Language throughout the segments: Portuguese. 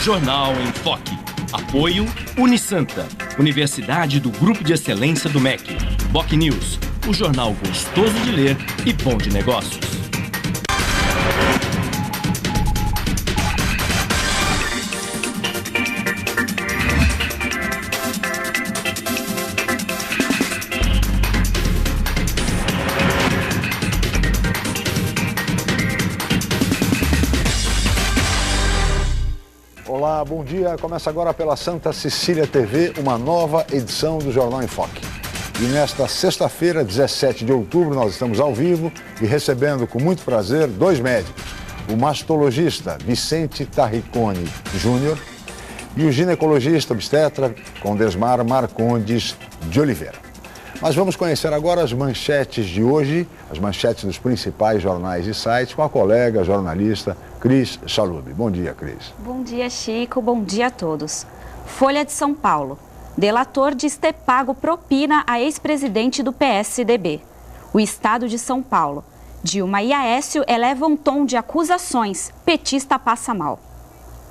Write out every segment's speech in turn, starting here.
Jornal em Foque. Apoio Unisanta, Universidade do Grupo de Excelência do MEC. Boc News, o jornal gostoso de ler e bom de negócios. Olá, bom dia. Começa agora pela Santa Cecília TV uma nova edição do Jornal em Foque. E nesta sexta-feira, 17 de outubro, nós estamos ao vivo e recebendo com muito prazer dois médicos. O mastologista Vicente Tarricone Júnior e o ginecologista obstetra Condesmar Marcondes de Oliveira. Mas vamos conhecer agora as manchetes de hoje, as manchetes dos principais jornais e sites, com a colega jornalista Cris Chalub. Bom dia, Cris. Bom dia, Chico. Bom dia a todos. Folha de São Paulo. Delator diz ter pago propina a ex-presidente do PSDB. O Estado de São Paulo. Dilma e Aécio elevam tom de acusações. Petista passa mal.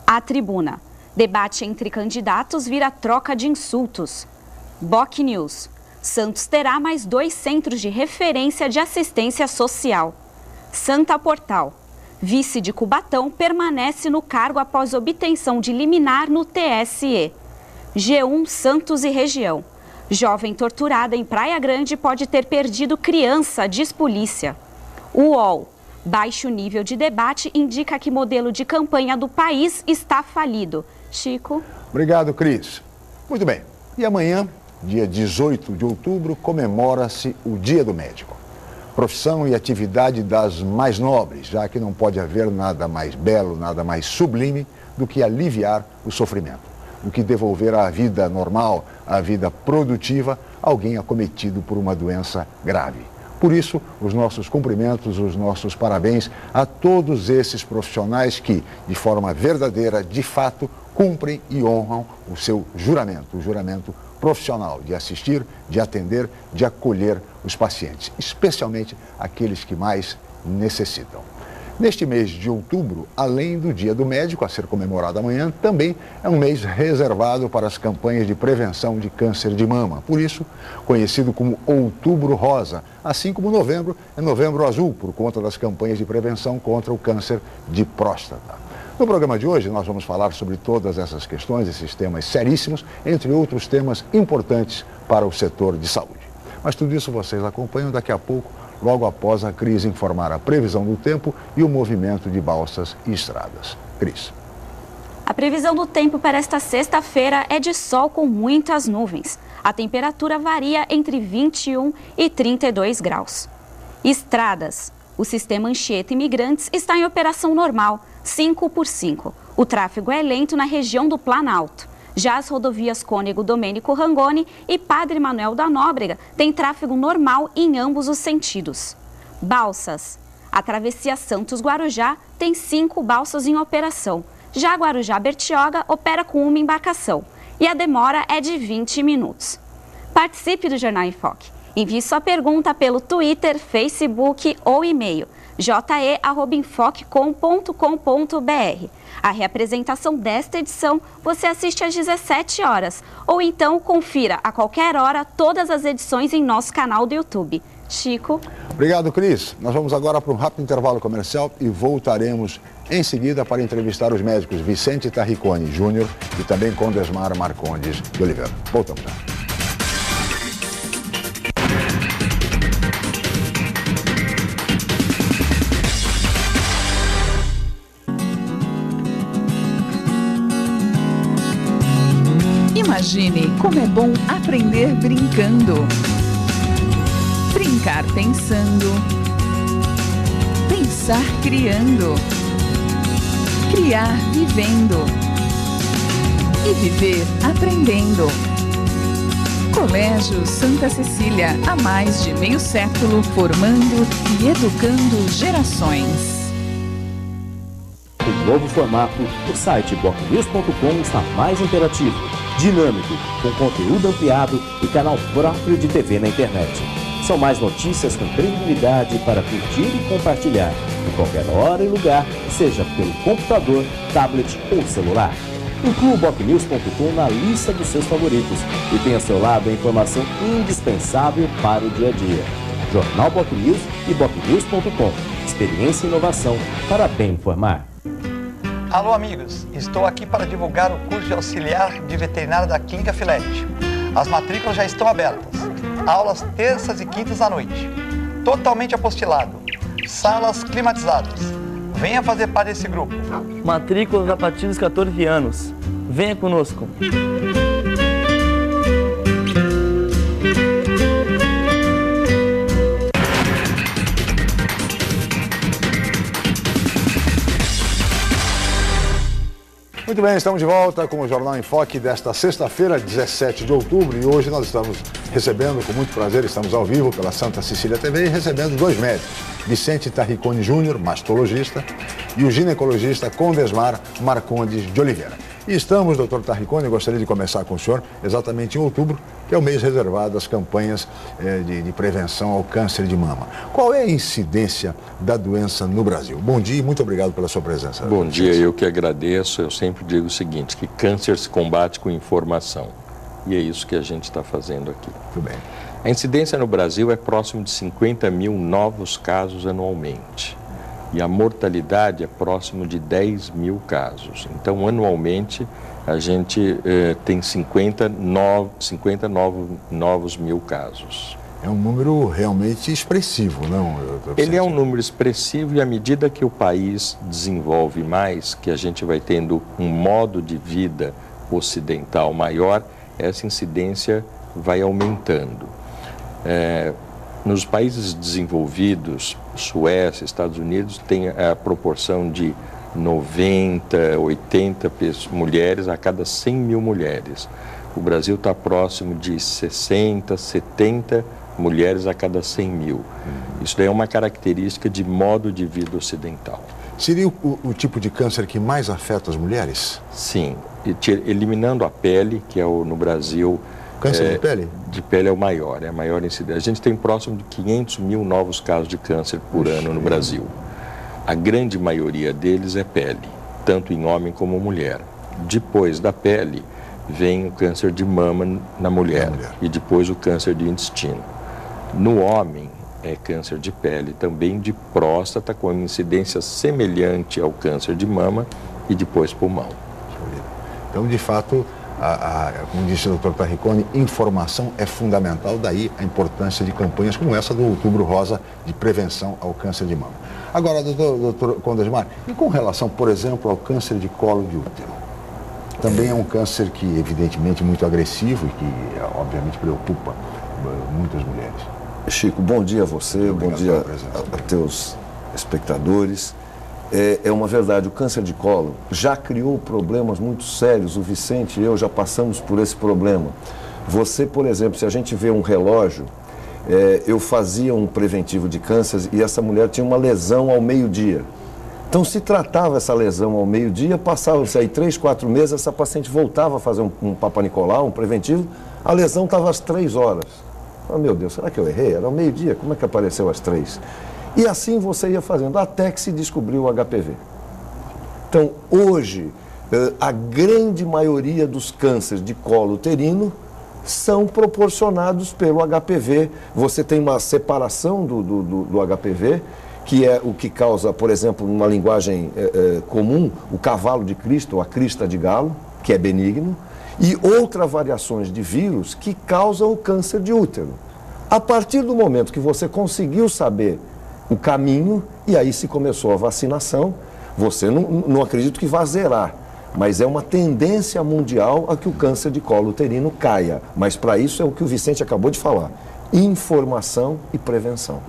A Tribuna. Debate entre candidatos vira troca de insultos. Boc News. Santos terá mais 2 centros de referência de assistência social. Santa Portal. Vice de Cubatão permanece no cargo após obtenção de liminar no TSE. G1 Santos e região. Jovem torturada em Praia Grande pode ter perdido criança, diz polícia. UOL. Baixo nível de debate indica que modelo de campanha do país está falido. Chico. Obrigado, Cris. Muito bem. E amanhã, dia 18 de outubro, comemora-se o Dia do Médico. Profissão e atividade das mais nobres, já que não pode haver nada mais belo, nada mais sublime do que aliviar o sofrimento, do que devolver à vida normal, à vida produtiva, alguém acometido por uma doença grave. Por isso, os nossos cumprimentos, os nossos parabéns a todos esses profissionais que, de forma verdadeira, de fato, cumprem e honram o seu juramento, o juramento profissional de assistir, de atender, de acolher os pacientes, especialmente aqueles que mais necessitam. Neste mês de outubro, além do Dia do Médico, a ser comemorado amanhã, também é um mês reservado para as campanhas de prevenção de câncer de mama. Por isso, conhecido como Outubro Rosa, assim como novembro é Novembro Azul, por conta das campanhas de prevenção contra o câncer de próstata. No programa de hoje, nós vamos falar sobre todas essas questões, esses temas seríssimos, entre outros temas importantes para o setor de saúde. Mas tudo isso vocês acompanham daqui a pouco, logo após a Cris informar a previsão do tempo e o movimento de balsas e estradas. Cris. A previsão do tempo para esta sexta-feira é de sol com muitas nuvens. A temperatura varia entre 21 e 32 graus. Estradas. O sistema Anchieta Imigrantes está em operação normal, 5x5. O tráfego é lento na região do Planalto. Já as rodovias Cônego Domênico Rangoni e Padre Manuel da Nóbrega têm tráfego normal em ambos os sentidos. Balsas. A travessia Santos-Guarujá tem 5 balsas em operação. Já Guarujá-Bertioga opera com 1 embarcação. E a demora é de 20 minutos. Participe do Jornal em Foque. Envie sua pergunta pelo Twitter, Facebook ou e-mail je@enfoquecom.com.br. A reapresentação desta edição você assiste às 17 horas ou então confira a qualquer hora todas as edições em nosso canal do YouTube. Chico. Obrigado, Cris. Nós vamos agora para um rápido intervalo comercial e voltaremos em seguida para entrevistar os médicos Vicente Tarricone Júnior e também Condesmar Marcondes de Oliveira. Voltamos já. Imagine como é bom aprender brincando. Brincar pensando. Pensar criando. Criar vivendo. E viver aprendendo. Colégio Santa Cecília, há mais de meio século, formando e educando gerações. Em novo formato, o site bocnews.com está mais interativo, dinâmico, com conteúdo ampliado e canal próprio de TV na internet. São mais notícias com credibilidade para curtir e compartilhar, em qualquer hora e lugar, seja pelo computador, tablet ou celular. Inclua o BocNews.com na lista dos seus favoritos e tenha ao seu lado a informação indispensável para o dia a dia. Jornal BocNews e BocNews.com. Experiência e inovação para bem informar. Alô, amigos. Estou aqui para divulgar o curso de auxiliar de veterinária da Clínica Filete. As matrículas já estão abertas. Aulas terças e quintas à noite. Totalmente apostilado. Salas climatizadas. Venha fazer parte desse grupo. Matrículas a partir dos 14 anos. Venha conosco. Muito bem, estamos de volta com o Jornal em Foque desta sexta-feira, 17 de outubro, e hoje nós estamos recebendo, com muito prazer, estamos ao vivo pela Santa Cecília TV, recebendo dois médicos, Vicente Tarricone Júnior, mastologista, e o ginecologista Condesmar Marcondes de Oliveira. E estamos, doutor Tarricone, eu gostaria de começar com o senhor exatamente em outubro, que é o mês reservado às campanhas de prevenção ao câncer de mama. Qual é a incidência da doença no Brasil? Bom dia e muito obrigado pela sua presença. Bom dia, eu que agradeço. Eu sempre digo o seguinte, que câncer se combate com informação. E é isso que a gente está fazendo aqui. Muito bem. A incidência no Brasil é próximo de 50 mil novos casos anualmente. E a mortalidade é próximo de 10 mil casos. Então, anualmente, a gente tem 50 novos mil casos. É um número realmente expressivo, não? Ele é um número expressivo e à medida que o país desenvolve mais, que a gente vai tendo um modo de vida ocidental maior, essa incidência vai aumentando. Nos países desenvolvidos, Suécia, Estados Unidos, tem a proporção de 90, 80 mulheres a cada 100 mil mulheres. O Brasil está próximo de 60, 70 mulheres a cada 100 mil. Isso daí é uma característica de modo de vida ocidental. Seria o tipo de câncer que mais afeta as mulheres? Sim, eliminando a pele, que é no Brasil... Câncer de pele? De pele é a maior incidência. A gente tem próximo de 500 mil novos casos de câncer por ano no Brasil. A grande maioria deles é pele, tanto em homem como mulher. Depois da pele, vem o câncer de mama na mulher e depois o câncer de intestino. No homem, é câncer de pele, também de próstata, com incidência semelhante ao câncer de mama e depois pulmão. Então, de fato... como disse o Dr. Tarricone, informação é fundamental, daí a importância de campanhas como essa do Outubro Rosa de prevenção ao câncer de mama. Agora, doutor Condesmar, e com relação, por exemplo, ao câncer de colo de útero? Também é um câncer que, evidentemente, é muito agressivo e que, obviamente, preocupa muitas mulheres. Chico, bom dia a você, bom dia a teus espectadores. É uma verdade, o câncer de colo já criou problemas muito sérios, o Vicente e eu já passamos por esse problema. Você, por exemplo, se a gente vê um relógio, eu fazia um preventivo de câncer e essa mulher tinha uma lesão ao meio-dia. Então, se tratava essa lesão ao meio-dia, passavam-se aí 3, 4 meses, essa paciente voltava a fazer um Papa Nicolau, um preventivo, a lesão estava às 3 horas. Oh, meu Deus, será que eu errei? Era ao meio-dia, como é que apareceu às 3? E assim você ia fazendo, até que se descobriu o HPV. Então, hoje, a grande maioria dos cânceres de colo uterino são proporcionados pelo HPV. Você tem uma separação do HPV, que é o que causa, por exemplo, numa linguagem comum, o cavalo de Cristo, ou a crista de galo, que é benigno, e outras variações de vírus que causam o câncer de útero. A partir do momento que você conseguiu saber o caminho, e aí se começou a vacinação, você não acredito que vá zerar, mas é uma tendência mundial a que o câncer de colo uterino caia. Mas para isso é o que o Vicente acabou de falar, informação e prevenção.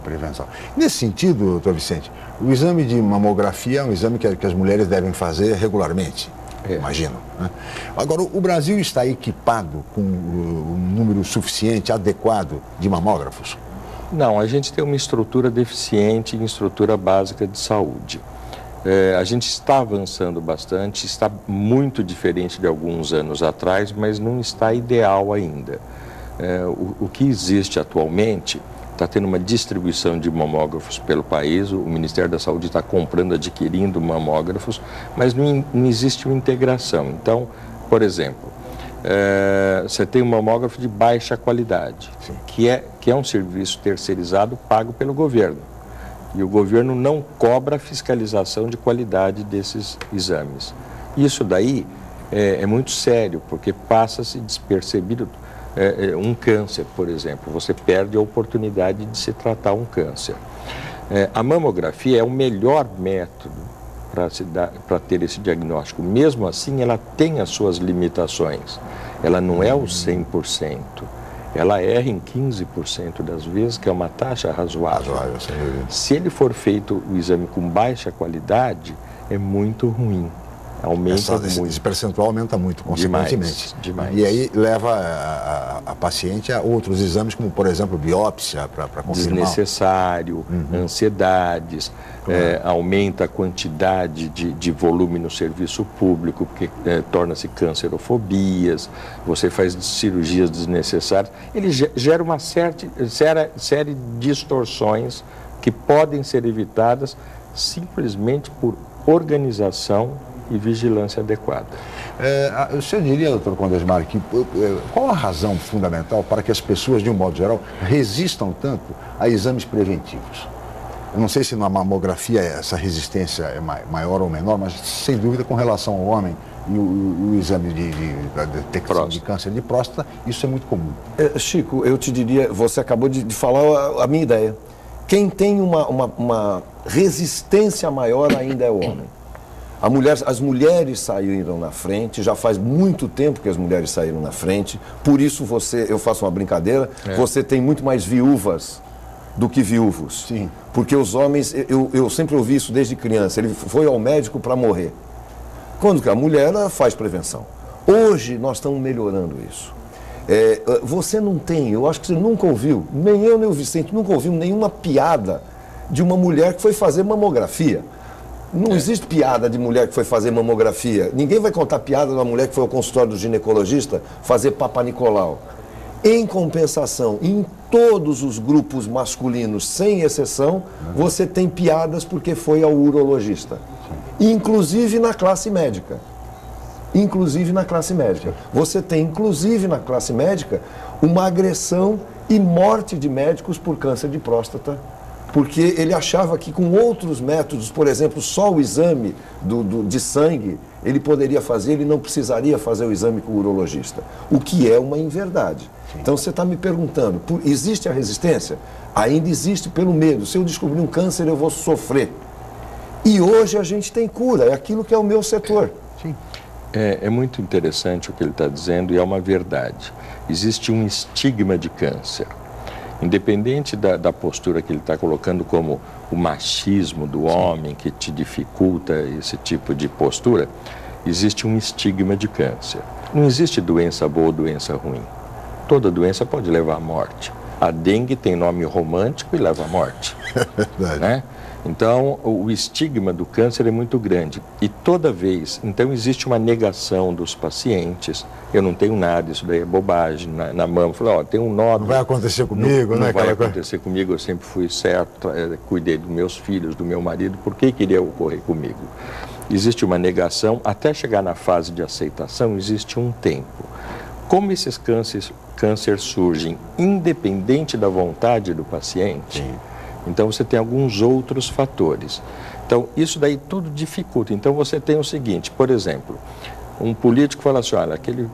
Nesse sentido, doutor Vicente, o exame de mamografia é um exame que as mulheres devem fazer regularmente, imagino, né? Agora, o Brasil está equipado com um número suficiente, adequado de mamógrafos? Não, a gente tem uma estrutura deficiente em estrutura básica de saúde. A gente está avançando bastante, está muito diferente de alguns anos atrás, mas não está ideal ainda. O que existe atualmente está tendo uma distribuição de mamógrafos pelo país, o Ministério da Saúde está comprando, adquirindo mamógrafos, mas não existe uma integração. Então, por exemplo, você tem um mamógrafo de baixa qualidade, que é um serviço terceirizado pago pelo governo. E o governo não cobra a fiscalização de qualidade desses exames. Isso daí é muito sério, porque passa-se despercebido um câncer, por exemplo. Você perde a oportunidade de se tratar um câncer. A mamografia é o melhor método para ter esse diagnóstico. Mesmo assim, ela tem as suas limitações. Ela não é o 100%. Ela erra em 15% das vezes, que é uma taxa razoável. Se ele for feito o exame com baixa qualidade, é muito ruim. Aumenta muito. Esse percentual aumenta muito, consequentemente. Demais. E aí leva a paciente a outros exames, como, por exemplo, biópsia, para confirmar. Desnecessário, ansiedades, aumenta a quantidade de volume no serviço público, porque torna-se cancerofobias, você faz cirurgias desnecessárias. Ele gera uma série de distorções que podem ser evitadas simplesmente por organização e vigilância adequada. Você diria, doutor Condesmar, que qual a razão fundamental para que as pessoas, de um modo geral, resistam tanto a exames preventivos? Eu não sei se na mamografia essa resistência é maior ou menor, mas sem dúvida com relação ao homem e o exame de detecção de câncer de próstata, isso é muito comum. Chico, eu te diria, você acabou de falar a minha ideia. Quem tem uma resistência maior ainda é o homem. As mulheres saíram na frente, já faz muito tempo que as mulheres saíram na frente, por isso eu faço uma brincadeira, você tem muito mais viúvas do que viúvos. Sim. Porque os homens, eu sempre ouvi isso desde criança, ele foi ao médico para morrer. Quando que a mulher ela faz prevenção. Hoje nós estamos melhorando isso. Você não tem, eu acho que você nunca ouviu, nem eu nem o Vicente, nunca ouviu nenhuma piada de uma mulher que foi fazer mamografia. Não existe piada de mulher que foi fazer mamografia. Ninguém vai contar piada de uma mulher que foi ao consultório do ginecologista fazer Papa Nicolau. Em compensação, em todos os grupos masculinos, sem exceção, você tem piadas porque foi ao urologista. Inclusive na classe médica. Inclusive na classe médica. Você tem, inclusive na classe médica, uma agressão e morte de médicos por câncer de próstata. Porque ele achava que com outros métodos, por exemplo, só o exame de sangue, ele poderia fazer, ele não precisaria fazer o exame com o urologista. O que é uma inverdade. Então você está me perguntando, existe a resistência? Ainda existe pelo medo. Se eu descobrir um câncer, eu vou sofrer. E hoje a gente tem cura, é aquilo que é o meu setor. Sim. É muito interessante o que ele está dizendo e é uma verdade. Existe um estigma de câncer. Independente da postura que ele está colocando como o machismo do homem que te dificulta esse tipo de postura, existe um estigma de câncer. Não existe doença boa ou doença ruim. Toda doença pode levar à morte. A dengue tem nome romântico e leva à morte. É verdade. Né? Então, o estigma do câncer é muito grande. E toda vez, então existe uma negação dos pacientes. Eu não tenho nada, isso daí é bobagem. Na mama, falei, tem um nódulo. Não vai acontecer comigo, né? Não vai acontecer comigo, eu sempre fui certo, cuidei dos meus filhos, do meu marido, por que queria ocorrer comigo? Existe uma negação, até chegar na fase de aceitação, existe um tempo. Como esses cânceres surgem independente da vontade do paciente, então você tem alguns outros fatores. Então, isso daí tudo dificulta. Então, você tem o seguinte, por exemplo, um político fala assim, olha, aquele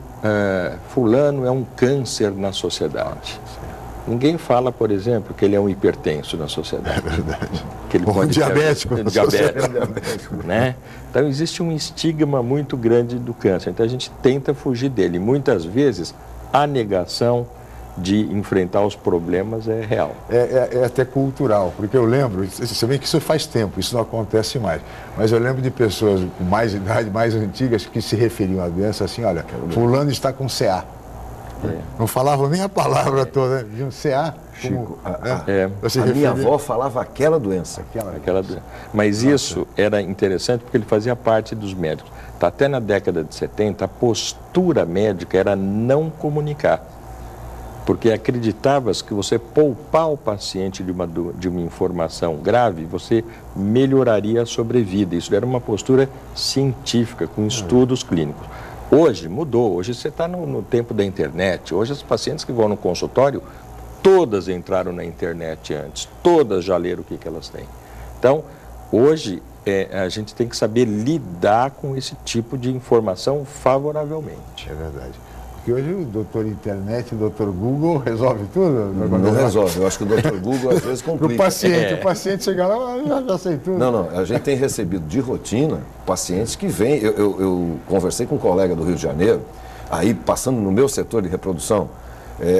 fulano é um câncer na sociedade. Ninguém fala, por exemplo, que ele é um hipertenso na sociedade. É verdade. Que ele pode diabético. Diabético, né? Então, existe um estigma muito grande do câncer. Então, a gente tenta fugir dele. Muitas vezes, a negação de enfrentar os problemas é real. É até cultural, porque eu lembro, você vê que isso faz tempo, isso não acontece mais, mas eu lembro de pessoas com mais idade, mais antigas, que se referiam à doença assim, olha, fulano está com CA. Não falavam nem a palavra toda, de um CA. Chico, a minha avó falava aquela doença. Aquela doença. Mas isso era interessante porque ele fazia parte dos médicos. Até na década de 70, a postura médica era não comunicar. Porque acreditava-se que você poupar o paciente de uma informação grave, você melhoraria a sobrevida. Isso era uma postura científica, com estudos clínicos. Hoje mudou, hoje você está no tempo da internet. Hoje as pacientes que vão no consultório, todas entraram na internet antes, todas já leram o que elas têm. Então, hoje a gente tem que saber lidar com esse tipo de informação favoravelmente. É verdade. Porque hoje o doutor internet, o doutor Google resolve tudo? Não resolve, eu acho que o doutor Google às vezes complica. O paciente chega lá, já sei tudo. Não, a gente tem recebido de rotina pacientes que vêm. Eu conversei com um colega do Rio de Janeiro, aí passando no meu setor de reprodução,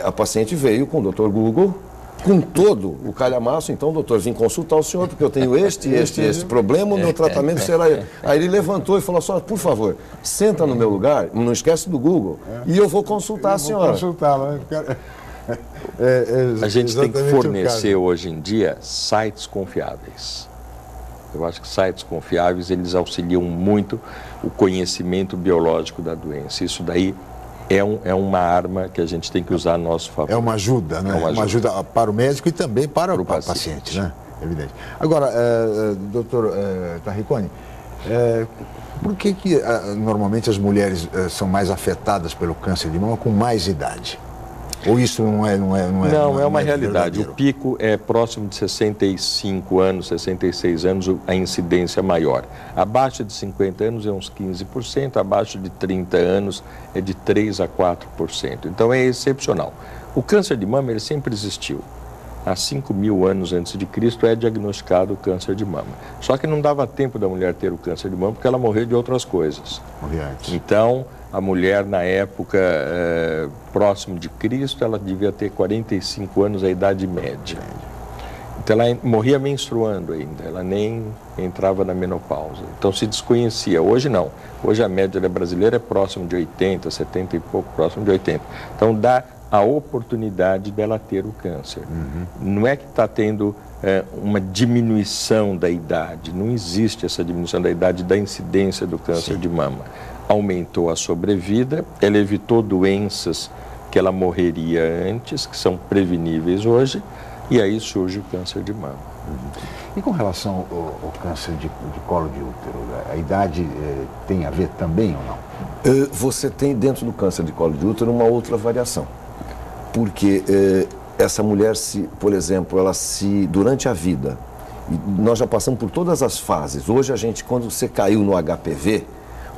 a paciente veio com o doutor Google, com todo o calhamaço. Então, doutor, vim consultar o senhor porque eu tenho este problema, o meu tratamento será... Aí ele levantou e falou assim, por favor, senta no meu lugar, não esquece do Google, e eu vou consultar a senhora. Vou consultá-la. A gente tem que fornecer hoje em dia sites confiáveis. Eu acho que sites confiáveis, eles auxiliam muito o conhecimento biológico da doença. Isso daí é uma arma que a gente tem que usar a nosso favor. É uma ajuda, né? Uma ajuda para o médico e também para o paciente, né? Evidente. Agora, doutor Tarricone, por que normalmente as mulheres são mais afetadas pelo câncer de mama com mais idade? Ou isso não é uma realidade. Verdadeiro? O pico é próximo de 65 anos, 66 anos, a incidência maior. Abaixo de 50 anos é uns 15%, abaixo de 30 anos é de 3% a 4%. Então é excepcional. O câncer de mama, ele sempre existiu. Há 5.000 anos antes de Cristo é diagnosticado o câncer de mama. Só que não dava tempo da mulher ter o câncer de mama porque ela morreu de outras coisas. Então, a mulher, na época próximo de Cristo, ela devia ter 45 anos, a idade média. Então, ela morria menstruando ainda, ela nem entrava na menopausa. Então, se desconhecia. Hoje, não. Hoje, a média brasileira é próximo de 80, 70 e pouco, próximo de 80. Então, dá a oportunidade dela ter o câncer. Não é que está tendo uma diminuição da idade, não existe essa diminuição da idade da incidência do câncer de mama. Aumentou a sobrevida, ela evitou doenças que ela morreria antes, que são preveníveis hoje, e aí surge o câncer de mama. E com relação ao câncer de colo de útero, a idade tem a ver também ou não? Você tem dentro do câncer de colo de útero uma outra variação. Porque essa mulher, por exemplo, durante a vida, nós já passamos por todas as fases. Hoje quando você caiu no HPV,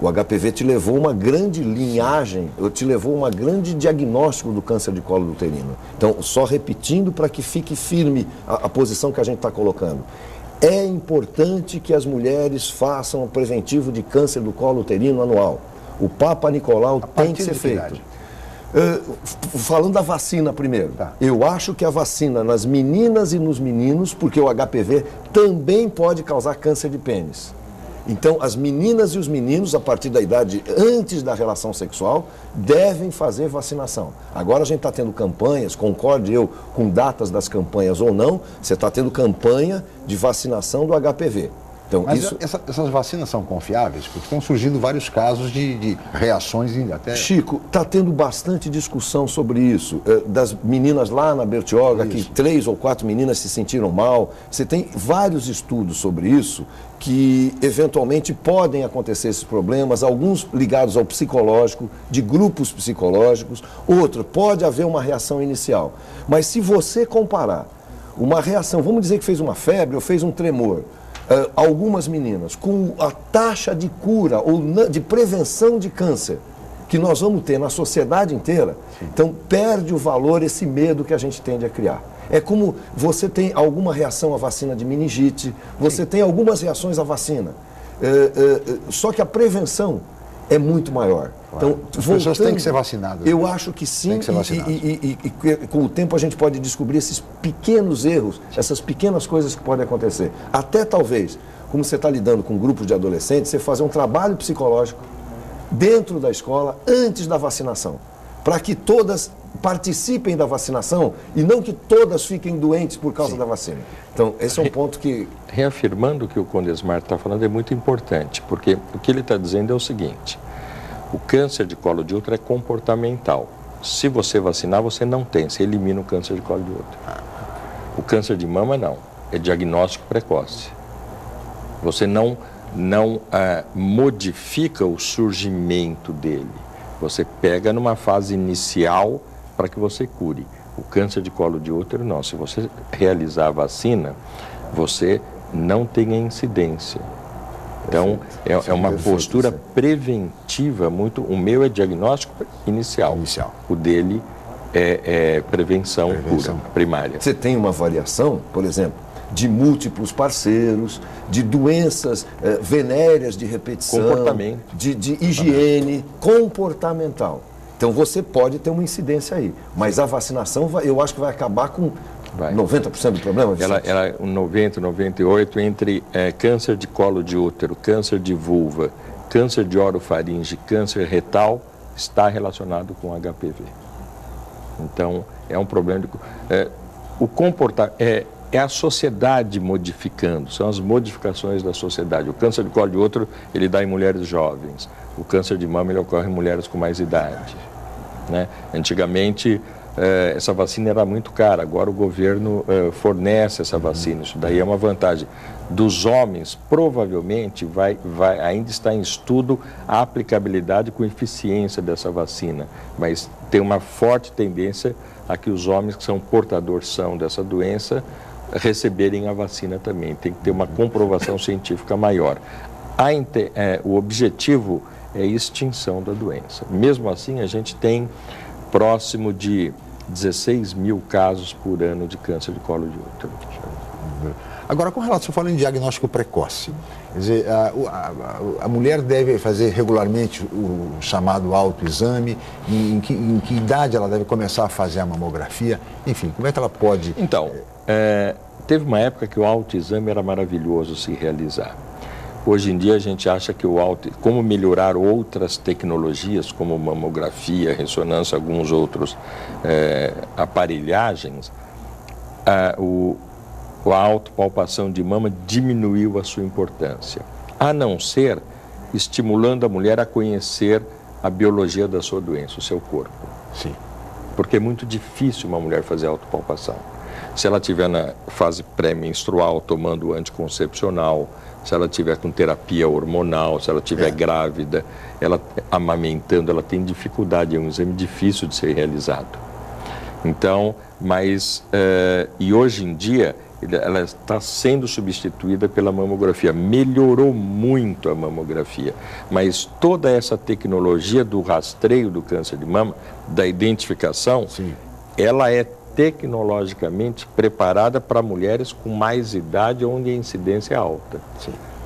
o HPV te levou uma grande linhagem, te levou uma grande diagnóstico do câncer de colo uterino. Então, só repetindo para que fique firme a posição que a gente está colocando. É importante que as mulheres façam o preventivo de câncer do colo uterino anual. O Papa Nicolau tem que ser feito. Falando da vacina primeiro, eu acho que a vacina nas meninas e nos meninos, porque o HPV também pode causar câncer de pênis. Então, as meninas e os meninos, a partir da idade antes da relação sexual, devem fazer vacinação. Agora a gente está tendo campanhas, concorde eu com datas das campanhas ou não, você está tendo campanha de vacinação do HPV. Então, mas essas vacinas são confiáveis? Porque estão surgindo vários casos de reações até... Chico, está tendo bastante discussão sobre isso. Das meninas lá na Bertioga, que 3 ou 4 meninas se sentiram mal. Você tem vários estudos sobre isso, que eventualmente podem acontecer esses problemas, alguns ligados ao psicológico, de grupos psicológicos, outro, pode haver uma reação inicial. Mas se você comparar uma reação, vamos dizer que fez uma febre ou fez um tremor, algumas meninas, com a taxa de cura ou de prevenção de câncer que nós vamos ter na sociedade inteira, então perde o valor esse medo que a gente tende a criar. É como você tem alguma reação à vacina de meningite, você tem algumas reações à vacina, só que a prevenção é muito maior. Então, as pessoas têm que ser vacinadas. Eu acho que sim, e com o tempo a gente pode descobrir esses pequenos erros, essas pequenas coisas que podem acontecer. Até talvez, como você está lidando com grupos de adolescentes, você fazer um trabalho psicológico dentro da escola antes da vacinação, para que todas participem da vacinação e não que todas fiquem doentes por causa da vacina. Então, esse é um ponto que... Reafirmando o que o Condesmar está falando é muito importante, porque o que ele está dizendo é o seguinte: o câncer de colo de útero é comportamental. Se você vacinar, você não tem, você elimina o câncer de colo de útero. O câncer de mama não, é diagnóstico precoce. Você não modifica o surgimento dele. Você pega numa fase inicial para que você cure. O câncer de colo de útero não. Se você realizar a vacina, você não tem a incidência. Então, é uma postura preventiva muito... O meu é diagnóstico inicial. O dele é prevenção cura primária. Você tem uma variação, por exemplo, de múltiplos parceiros, de doenças venéreas de repetição, comportamento, de higiene comportamental. Então você pode ter uma incidência aí, mas a vacinação eu acho que vai acabar com 90% do problema. Ela 90, 98 entre câncer de colo de útero, câncer de vulva, câncer de orofaringe, câncer retal, está relacionado com HPV. Então é um problema o comportamento é a sociedade modificando, são as modificações da sociedade. O câncer de colo de útero, ele dá em mulheres jovens. O câncer de mama, ele ocorre em mulheres com mais idade. Né? Antigamente, essa vacina era muito cara, agora o governo fornece essa vacina, isso daí é uma vantagem. Dos homens, provavelmente, ainda está em estudo a aplicabilidade com eficiência dessa vacina, mas tem uma forte tendência a que os homens que são portadores dessa doença receberem a vacina também. Tem que ter uma comprovação científica maior. O objetivo é a extinção da doença. Mesmo assim, a gente tem próximo de 16 mil casos por ano de câncer de colo de útero. Agora, com relação, você falou em diagnóstico precoce, quer dizer, a mulher deve fazer regularmente o chamado autoexame, em que idade ela deve começar a fazer a mamografia, enfim, como é que ela pode... Então, teve uma época que o autoexame era maravilhoso se realizar. Hoje em dia a gente acha que como melhorar outras tecnologias, como mamografia, ressonância, alguns outros aparelhagens, a autopalpação de mama diminuiu a sua importância, a não ser estimulando a mulher a conhecer a biologia da sua doença, o seu corpo. Sim. Porque é muito difícil uma mulher fazer autopalpação. Se ela estiver na fase pré-menstrual, tomando anticoncepcional, se ela estiver com terapia hormonal, se ela estiver grávida, ela amamentando, ela tem dificuldade, é um exame difícil de ser realizado. Então, e hoje em dia, ela está sendo substituída pela mamografia. Melhorou muito a mamografia, mas toda essa tecnologia do rastreio do câncer de mama, da identificação, ela é tecnologicamente preparada para mulheres com mais idade, onde a incidência é alta,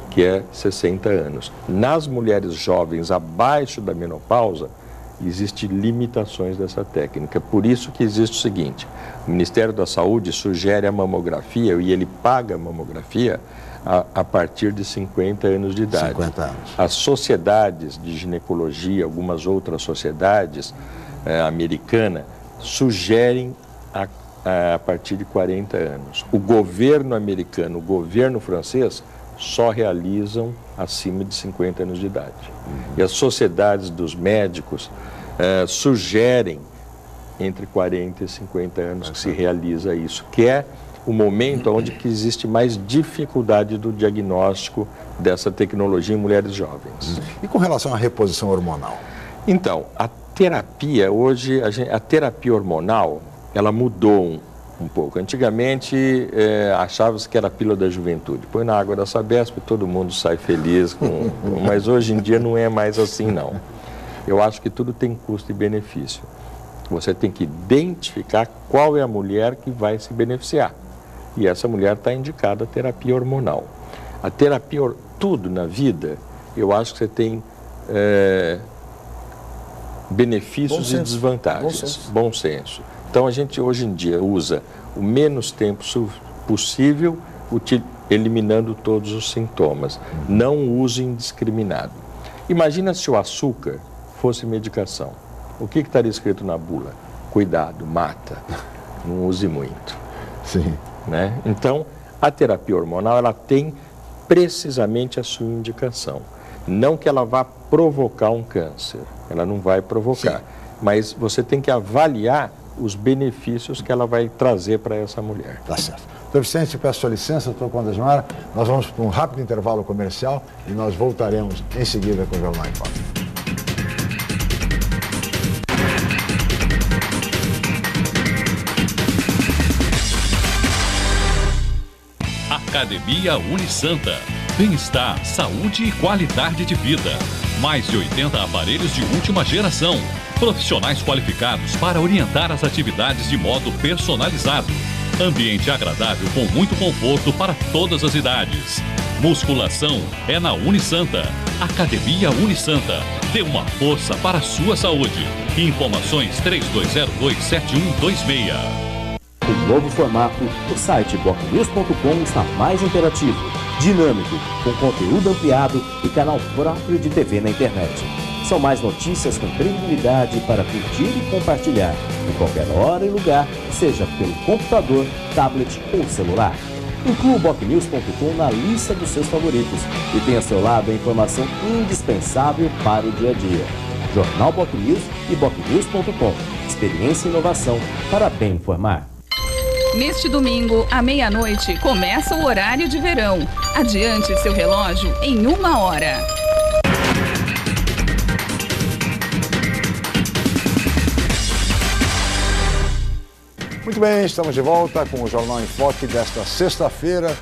que é 60 anos. Nas mulheres jovens abaixo da menopausa, existem limitações dessa técnica. Por isso que existe o seguinte: o Ministério da Saúde sugere a mamografia e ele paga a mamografia a partir de 50 anos de idade. 50 anos. As sociedades de ginecologia, algumas outras sociedades americanas, sugerem a partir de 40 anos. O governo americano, o governo francês, só realizam acima de 50 anos de idade. E as sociedades dos médicos sugerem entre 40 e 50 anos que se realiza isso, que é o momento onde que existe mais dificuldade do diagnóstico dessa tecnologia em mulheres jovens. E com relação à reposição hormonal? Então, a terapia, hoje, a terapia hormonal, ela mudou um pouco. Antigamente, achava-se que era a pílula da juventude. Põe na água da Sabesp e todo mundo sai feliz. Mas hoje em dia não é mais assim, não. Eu acho que tudo tem custo e benefício. Você tem que identificar qual é a mulher que vai se beneficiar. E essa mulher está indicada a terapia hormonal. A terapia, tudo na vida, eu acho que você tem benefícios e desvantagens. Bom senso. Então, a gente hoje em dia usa o menos tempo possível, eliminando todos os sintomas. Não uso indiscriminado. Imagina se o açúcar fosse medicação. O que estaria escrito na bula? Cuidado, mata. Não use muito. Sim. Né? Então, a terapia hormonal, ela tem precisamente a sua indicação. Não que ela vá provocar um câncer. Ela não vai provocar. mas você tem que avaliar os benefícios que ela vai trazer para essa mulher. Tá certo. Doutor Vicente, peço sua licença, doutor Condesmar. Nós vamos para um rápido intervalo comercial e nós voltaremos em seguida com o Jornal em Foque. Academia Unisanta. Bem-estar, saúde e qualidade de vida. Mais de 80 aparelhos de última geração. Profissionais qualificados para orientar as atividades de modo personalizado. Ambiente agradável com muito conforto para todas as idades. Musculação é na Unisanta. Academia Unisanta. Dê uma força para a sua saúde. Informações 3202-7126. Com o novo formato, o site BocNews.com está mais interativo, dinâmico, com conteúdo ampliado e canal próprio de TV na internet. São mais notícias com credibilidade para curtir e compartilhar, em qualquer hora e lugar, seja pelo computador, tablet ou celular. Inclua o BocNews.com na lista dos seus favoritos e tenha ao seu lado a informação indispensável para o dia a dia. Jornal BocNews e BocNews.com. Experiência e inovação para bem informar. Neste domingo, à meia-noite, começa o horário de verão. Adiante seu relógio em 1 hora. Muito bem, estamos de volta com o Jornal em Foque desta sexta-feira,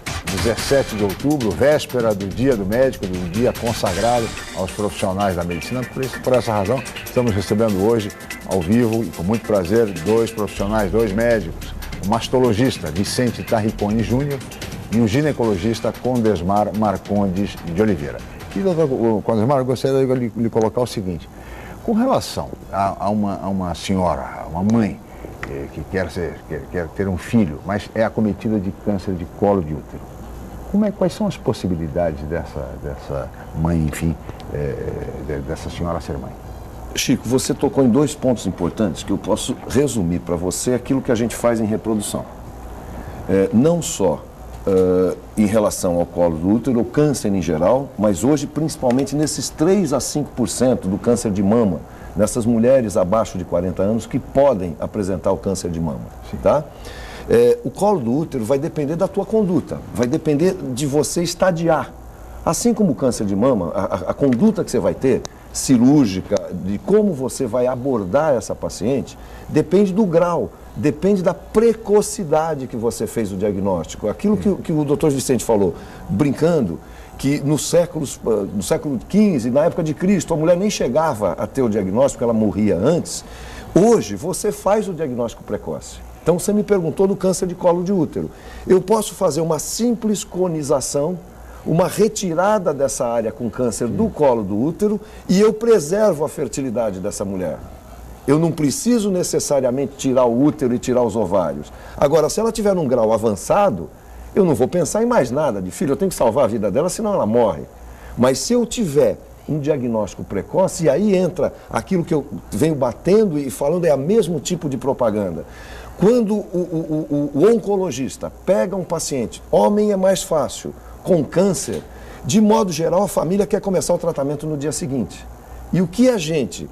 17 de outubro, véspera do Dia do Médico, do dia consagrado aos profissionais da medicina. Por essa razão, estamos recebendo hoje, ao vivo e com muito prazer, dois profissionais, dois médicos. O mastologista Vicente Tarricone Júnior e o ginecologista Condesmar Marcondes de Oliveira. E, doutor Condesmar, eu gostaria de lhe colocar o seguinte: com relação a uma senhora, uma mãe, que quer ter um filho, mas é acometida de câncer de colo de útero, quais são as possibilidades dessa mãe, enfim, dessa senhora ser mãe? Chico, você tocou em dois pontos importantes que eu posso resumir para você aquilo que a gente faz em reprodução. Não só em relação ao colo do útero, o câncer em geral, mas hoje principalmente nesses 3 a 5% do câncer de mama, nessas mulheres abaixo de 40 anos que podem apresentar o câncer de mama, tá? O colo do útero vai depender da tua conduta, vai depender de você estadiar. Assim como o câncer de mama, a conduta que você vai ter, cirúrgica, de como você vai abordar essa paciente, depende do grau, depende da precocidade que você fez o diagnóstico. Aquilo que o doutor Vicente falou, brincando, que no século XV, na época de Cristo, a mulher nem chegava a ter o diagnóstico, ela morria antes. Hoje, você faz o diagnóstico precoce. Então, você me perguntou do câncer de colo de útero. Eu posso fazer uma simples conização, uma retirada dessa área com câncer do colo do útero e eu preservo a fertilidade dessa mulher. Eu não preciso necessariamente tirar o útero e tirar os ovários. Agora, se ela tiver num grau avançado, eu não vou pensar em mais nada de filho, eu tenho que salvar a vida dela, senão ela morre. Mas se eu tiver um diagnóstico precoce, e aí entra aquilo que eu venho batendo e falando, é o mesmo tipo de propaganda. Quando o oncologista pega um paciente, homem é mais fácil, com câncer, de modo geral, a família quer começar o tratamento no dia seguinte. E o que a gente,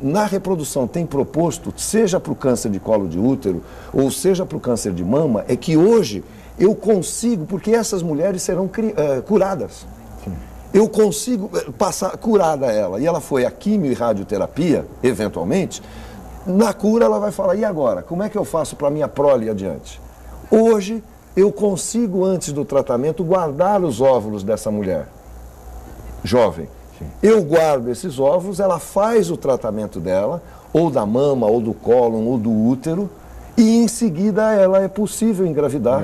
na reprodução, tem proposto, seja para o câncer de colo de útero, ou seja para o câncer de mama, é que hoje eu consigo, porque essas mulheres serão curadas. Sim. Eu consigo passar curada ela, e ela foi a quimio e radioterapia, eventualmente, na cura ela vai falar, e agora? Como é que eu faço para a minha prole adiante? Hoje, eu consigo, antes do tratamento, guardar os óvulos dessa mulher jovem. Sim. Eu guardo esses óvulos, ela faz o tratamento dela, ou da mama, ou do cólon, ou do útero, e em seguida ela é possível engravidar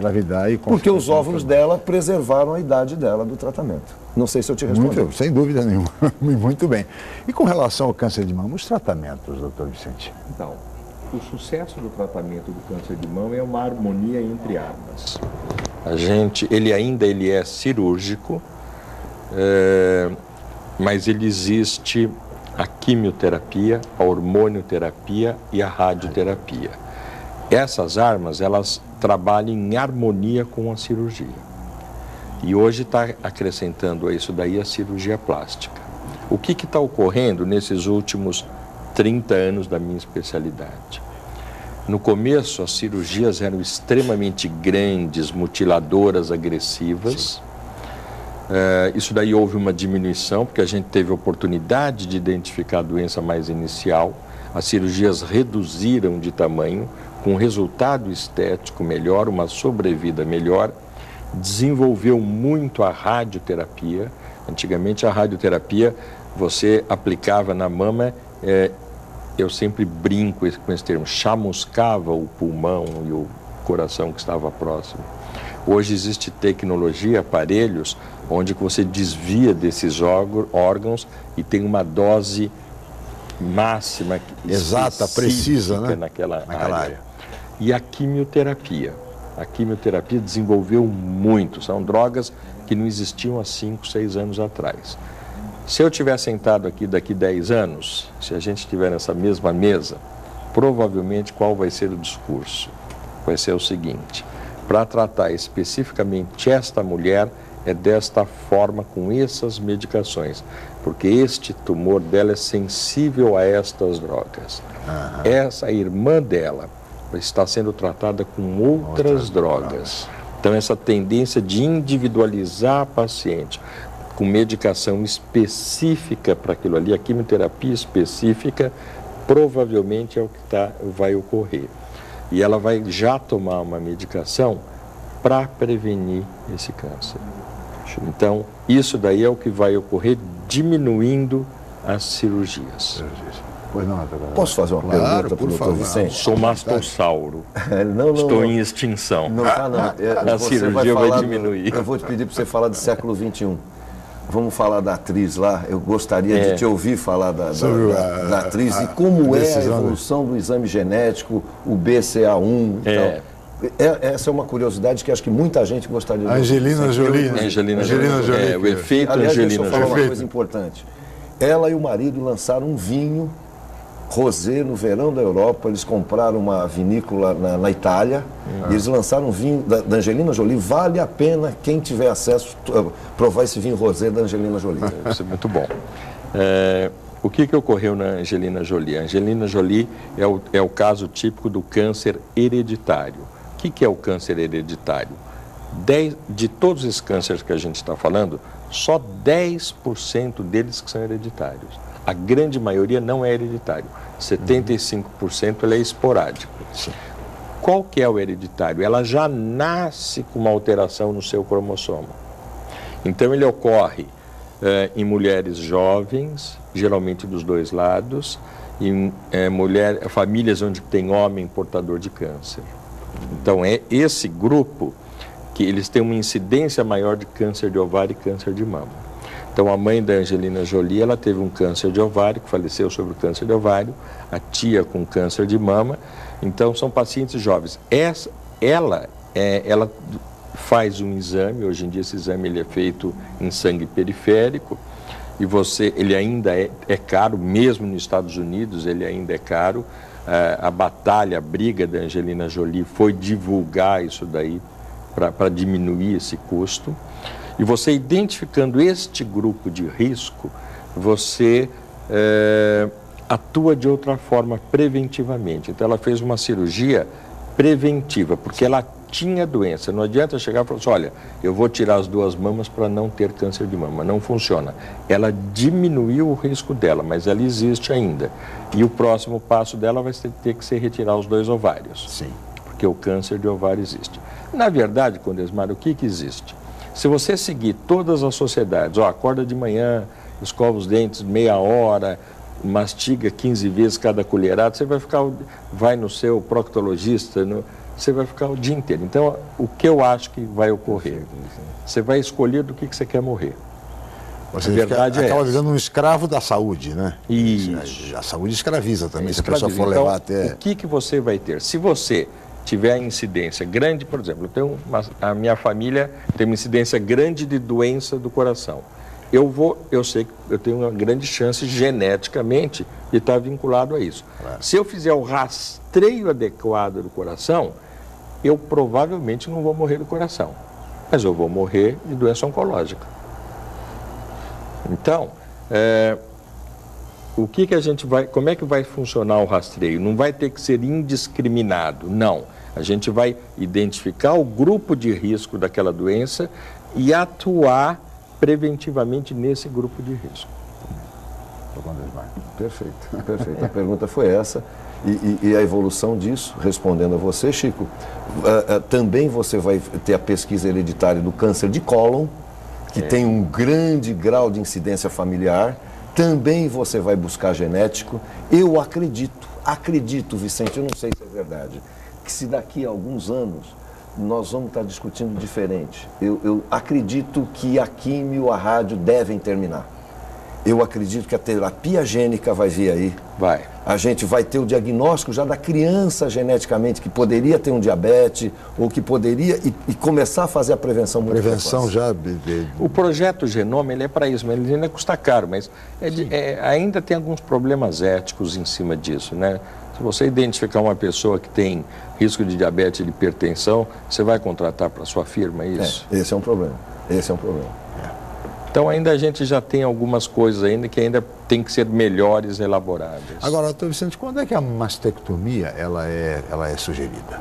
porque os óvulos dela preservaram a idade dela do tratamento. Não sei se eu te respondi. Sem dúvida nenhuma. Muito bem. E com relação ao câncer de mama, os tratamentos, doutor Vicente? Então, o sucesso do tratamento do câncer de mama é uma harmonia entre armas. Ele ainda é cirúrgico, mas ele existe a quimioterapia, a hormonioterapia e a radioterapia. Essas armas, elas trabalham em harmonia com a cirurgia. E hoje está acrescentando a isso daí a cirurgia plástica. O que está ocorrendo nesses últimos 30 anos da minha especialidade. No começo, as cirurgias eram extremamente grandes, mutiladoras, agressivas. Isso daí houve uma diminuição, porque a gente teve a oportunidade de identificar a doença mais inicial. As cirurgias reduziram de tamanho, com um resultado estético melhor, uma sobrevida melhor. Desenvolveu muito a radioterapia. Antigamente, a radioterapia, você aplicava na mama, eu sempre brinco com esse termo, chamuscava o pulmão e o coração que estava próximo. Hoje existe tecnologia, aparelhos, onde você desvia desses órgãos e tem uma dose máxima, exata, precisa, né? naquela área. E a quimioterapia. A quimioterapia desenvolveu muito. São drogas que não existiam há 5, 6 anos atrás. Se eu estiver sentado aqui daqui 10 anos, se a gente estiver nessa mesma mesa, provavelmente qual vai ser o discurso? Vai ser o seguinte: para tratar especificamente esta mulher, é desta forma, com essas medicações, porque este tumor dela é sensível a estas drogas. Essa irmã dela está sendo tratada com outras drogas. Então, essa tendência de individualizar a paciente com medicação específica para aquilo ali, a quimioterapia específica, provavelmente é o que vai ocorrer. E ela vai já tomar uma medicação para prevenir esse câncer. Então, isso daí é o que vai ocorrer, diminuindo as cirurgias. Pois não, posso fazer uma pergunta para o doutor Vicente? Sou mastossauro. Estou em extinção. Não está, não. A cirurgia vai diminuir. Eu vou te pedir para você falar do século XXI. Vamos falar da atriz lá. Eu gostaria de te ouvir falar da atriz e como é a evolução do exame genético, o BCA1 e tal. Essa é uma curiosidade que acho que muita gente gostaria de ouvir. Angelina Jolie. Angelina Jolie. O efeito Angelina Jolie. Deixa eu falar uma coisa importante. Ela e o marido lançaram um vinho rosé no verão da Europa. Eles compraram uma vinícola na Itália e eles lançaram um vinho da Angelina Jolie. Vale a pena, quem tiver acesso, provar esse vinho rosé da Angelina Jolie. Isso é muito bom. O que ocorreu na Angelina Jolie? A Angelina Jolie é o caso típico do câncer hereditário. O que é o câncer hereditário? De todos esses cânceres que a gente está falando, só 10% deles que são hereditários. A grande maioria não é hereditário. 75% ele é esporádico. Sim. Qual que é o hereditário? Ela já nasce com uma alteração no seu cromossomo. Então ele ocorre em mulheres jovens, geralmente dos dois lados, em famílias onde tem homem portador de câncer. Então é esse grupo que eles têm uma incidência maior de câncer de ovário e câncer de mama. Então, a mãe da Angelina Jolie, ela teve um câncer de ovário, que faleceu sobre o câncer de ovário, a tia com câncer de mama. Então, são pacientes jovens. Ela faz um exame, hoje em dia esse exame ele é feito em sangue periférico, e ele ainda é caro, mesmo nos Estados Unidos ele ainda é caro. A briga da Angelina Jolie foi divulgar isso daí para diminuir esse custo. E você identificando este grupo de risco, você atua de outra forma preventivamente. Então ela fez uma cirurgia preventiva, porque ela tinha doença. Não adianta chegar e falar assim, olha, eu vou tirar as 2 mamas para não ter câncer de mama. Não funciona. Ela diminuiu o risco dela, mas ela existe ainda. E o próximo passo dela vai ter que ser retirar os 2 ovários. Sim. Porque o câncer de ovário existe. Na verdade, Condesmar, o que existe? Se você seguir todas as sociedades, acorda de manhã, escova os dentes meia hora, mastiga 15 vezes cada colherada, você vai no seu proctologista, você vai ficar o dia inteiro. Então, o que eu acho que vai ocorrer? Você vai escolher do que você quer morrer. Você acaba virando um escravo da saúde, né? Isso. A saúde escraviza também, se a pessoa for levar até... O que você vai ter? Se você tiver a incidência grande, por exemplo, a minha família tem uma incidência grande de doença do coração. Eu sei que eu tenho uma grande chance geneticamente de estar vinculado a isso. Claro. Se eu fizer o rastreio adequado do coração, eu provavelmente não vou morrer do coração, mas eu vou morrer de doença oncológica. Então, o que a gente vai, como é que vai funcionar o rastreio? Não vai ter que ser indiscriminado, não. A gente vai identificar o grupo de risco daquela doença e atuar preventivamente nesse grupo de risco. Perfeito, perfeito. A pergunta foi essa. E a evolução disso, respondendo a você, Chico, também você vai ter a pesquisa hereditária do câncer de cólon, que tem um grande grau de incidência familiar. Também você vai buscar genético. Eu acredito, Vicente, eu não sei se é verdade, que se daqui a alguns anos nós vamos estar discutindo diferente. Eu acredito que a químio, a rádio devem terminar. Eu acredito que a terapia gênica vai vir aí. Vai. A gente vai ter o diagnóstico já da criança geneticamente que poderia ter um diabetes ou que poderia e começar a fazer a prevenção muito prevenção já. O projeto Genoma, ele é para isso, mas ele ainda custa caro, mas ainda tem alguns problemas éticos em cima disso, né? Se você identificar uma pessoa que tem risco de diabetes e de hipertensão, você vai contratar para a sua firma, é isso? Esse é um problema. Esse é um problema. Então ainda a gente já tem algumas coisas ainda que ainda tem que ser melhores elaboradas. Agora, doutor Vicente, quando é que a mastectomia ela é sugerida?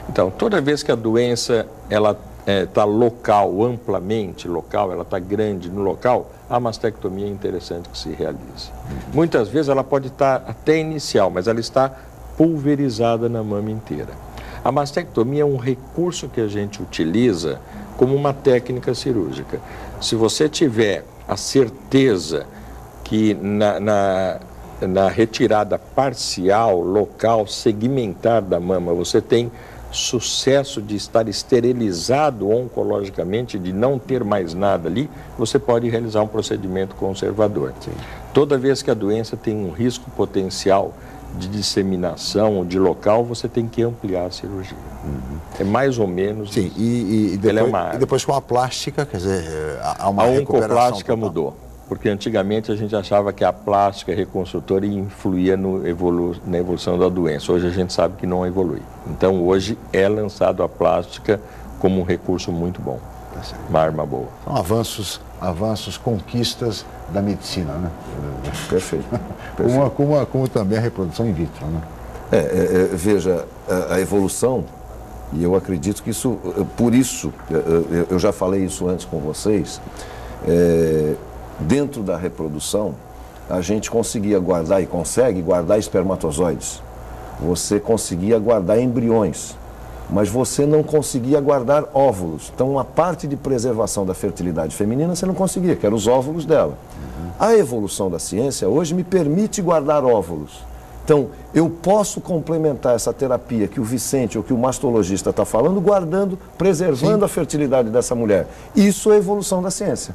Então, toda vez que a doença ela está local, amplamente local, ela está grande no local, a mastectomia é interessante que se realize. Muitas vezes ela pode estar até inicial, mas ela está pulverizada na mama inteira. A mastectomia é um recurso que a gente utiliza como uma técnica cirúrgica. Se você tiver a certeza que na retirada parcial, local, segmentar da mama, você tem sucesso de estar esterilizado oncologicamente, de não ter mais nada ali, você pode realizar um procedimento conservador. Sim. Toda vez que a doença tem um risco potencial de disseminação ou de local, você tem que ampliar a cirurgia. É mais ou menos. Sim, e depois com a plástica, quer dizer, há uma recuperação. A oncoplástica mudou, porque antigamente a gente achava que a plástica reconstrutora influía na evolução da doença. Hoje a gente sabe que não evolui. Então hoje é lançado a plástica como um recurso muito bom, uma arma boa. São avanços, conquistas da medicina, né? Perfeito. Como também a reprodução in vitro, né? Veja, a evolução, e eu acredito que isso, por isso, eu já falei isso antes com vocês, dentro da reprodução, a gente conseguia guardar e consegue guardar espermatozoides. Você conseguia guardar embriões, mas você não conseguia guardar óvulos. Então, uma parte de preservação da fertilidade feminina você não conseguia, que eram os óvulos dela. A evolução da ciência hoje me permite guardar óvulos. Então, eu posso complementar essa terapia que o Vicente ou que o mastologista está falando, guardando, preservando a fertilidade dessa mulher. Isso é a evolução da ciência.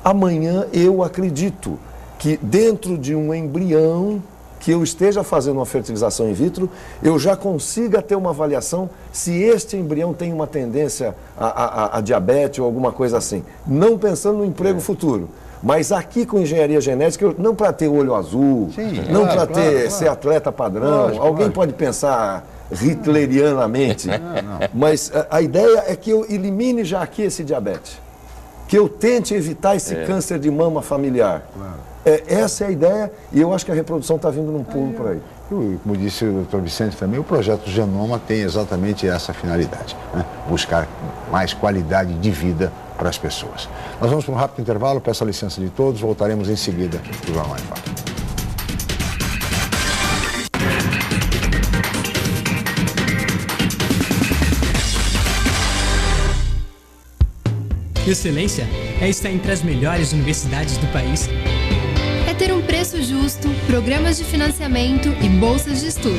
Amanhã eu acredito que dentro de um embrião que eu esteja fazendo uma fertilização in vitro, eu já consiga ter uma avaliação se este embrião tem uma tendência a diabetes ou alguma coisa assim. Não pensando no emprego futuro. Mas aqui com engenharia genética, não para ter olho azul, não para ser atleta padrão, alguém pode pensar hitlerianamente, mas a ideia é que eu elimine já aqui esse diabetes, que eu tente evitar esse câncer de mama familiar. Essa é a ideia e eu acho que a reprodução está vindo num pulo por aí. Como disse o doutor Vicente também, o projeto Genoma tem exatamente essa finalidade, né? Buscar mais qualidade de vida para as pessoas. Nós vamos para um rápido intervalo, peço a licença de todos, voltaremos em seguida do Jornal em Fato. Excelência é estar entre as melhores universidades do país. É ter um preço justo, programas de financiamento e bolsas de estudo.